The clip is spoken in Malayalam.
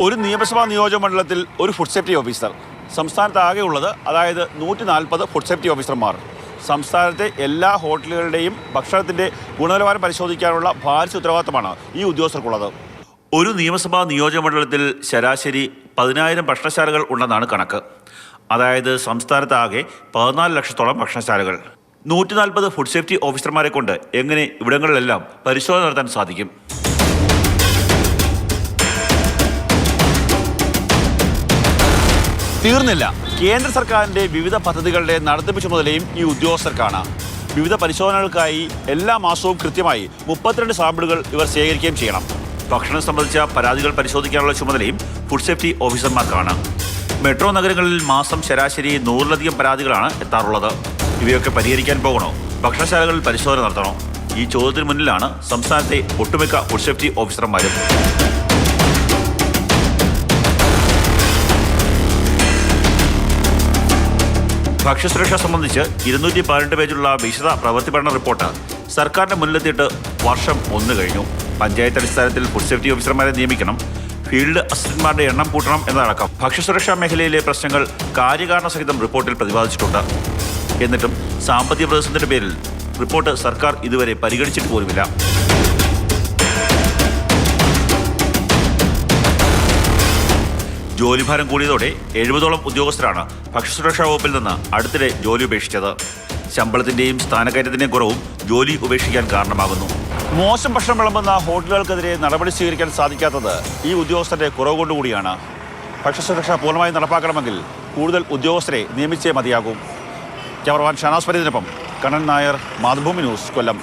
ഒരു നിയമസഭാ നിയോജക മണ്ഡലത്തിൽ ഒരു ഫുഡ് സേഫ്റ്റി ഓഫീസർ. സംസ്ഥാനത്ത് ആകെയുള്ളത് അതായത് 140 ഫുഡ് സേഫ്റ്റി ഓഫീസർമാർ. സംസ്ഥാനത്തെ എല്ലാ ഹോട്ടലുകളുടെയും ഭക്ഷണത്തിൻ്റെ ഗുണനിലവാരം പരിശോധിക്കാനുള്ള ഭാരിച്ച ഉത്തരവാദിത്തമാണ് ഈ ഉദ്യോഗസ്ഥർക്കുള്ളത്. ഒരു നിയമസഭാ നിയോജക മണ്ഡലത്തിൽ ശരാശരി 10,000 ഭക്ഷണശാലകൾ ഉണ്ടെന്നാണ് കണക്ക്. അതായത് സംസ്ഥാനത്താകെ 14 ലക്ഷത്തോളം ഭക്ഷണശാലകൾ. 140 ഫുഡ് സേഫ്റ്റി ഓഫീസർമാരെ കൊണ്ട് എങ്ങനെ ഇവിടങ്ങളിലെല്ലാം പരിശോധന നടത്താൻ സാധിക്കും? തീർന്നില്ല. കേന്ദ്ര സർക്കാരിൻ്റെ വിവിധ പദ്ധതികളുടെ നടത്തിപ്പ് ചുമതലയും ഈ ഉദ്യോഗസ്ഥർക്കാണ്. വിവിധ പരിശോധനകൾക്കായി എല്ലാ മാസവും കൃത്യമായി 32 സാമ്പിളുകൾ ഇവർ ശേഖരിക്കുകയും ചെയ്യണം. ഭക്ഷണം സംബന്ധിച്ച പരാതികൾ പരിശോധിക്കാനുള്ള ചുമതലയും ഫുഡ് സേഫ്റ്റി ഓഫീസർമാർക്കാണ്. മെട്രോ നഗരങ്ങളിൽ മാസം ശരാശരി 100-ലധികം പരാതികളാണ് എത്താറുള്ളത്. ഇവയൊക്കെ പരിഹരിക്കാൻ പോകണോ? ഭക്ഷണശാലകളിൽ പരിശോധന നടത്തണോ? ഈ ചോദ്യത്തിന് മുന്നിലാണ് സംസ്ഥാനത്തെ ഒട്ടുമിക്ക ഫുഡ് സേഫ്റ്റി ഓഫീസർമാരും. ഭക്ഷ്യസുരക്ഷ സംബന്ധിച്ച് 218 പേജുള്ള വിശദ പ്രവൃത്തി പഠന റിപ്പോർട്ട് സർക്കാരിന്റെ മുന്നിലെത്തിയിട്ട് വർഷം 1 കഴിഞ്ഞു. പഞ്ചായത്ത് അടിസ്ഥാനത്തിൽ ഫുഡ് സേഫ്റ്റി ഓഫീസർമാരെ നിയമിക്കണം, ഫീൽഡ് അസിസ്റ്റന്റ്മാരുടെ എണ്ണം കൂട്ടണം എന്നതടക്കം ഭക്ഷ്യസുരക്ഷാ മേഖലയിലെ പ്രശ്നങ്ങൾ കാര്യകാരണ സഹിതം റിപ്പോർട്ടിൽ പ്രതിപാദിച്ചിട്ടുണ്ട്. എന്നിട്ടും സാമ്പത്തിക പ്രതിസന്ധിയുടെ പേരിൽ റിപ്പോർട്ട് സർക്കാർ ഇതുവരെ പരിഗണിച്ചിട്ട് പോലുമില്ല. ജോലിഭാരം കൂടിയതോടെ 70ഓളം ഉദ്യോഗസ്ഥരാണ് ഭക്ഷ്യസുരക്ഷാ വകുപ്പിൽ നിന്ന് അടുത്തിടെ ജോലി ഉപേക്ഷിച്ചത്. ശമ്പളത്തിന്റെയും സ്ഥാനക്കയറ്റത്തിന്റെയും കുറവും ജോലി ഉപേക്ഷിക്കാൻ കാരണമാകുന്നു. മോശം ഭക്ഷണം വിളമ്പുന്ന ഹോട്ടലുകൾക്കെതിരെ നടപടി സ്വീകരിക്കാൻ സാധിക്കാത്തത് ഈ ഉദ്യോഗസ്ഥരുടെ കുറവ് കൊണ്ടുകൂടിയാണ്. ഭക്ഷ്യസുരക്ഷ പൂർണ്ണമായി നടപ്പാക്കണമെങ്കിൽ കൂടുതൽ ഉദ്യോഗസ്ഥരെ നിയമിച്ചേ മതിയാകും. ക്യാമറമാൻ ഷനാസ് ഫരീദിനൊപ്പം കണ്ണൻ നായർ, മാതൃഭൂമി ന്യൂസ്, കൊല്ലം.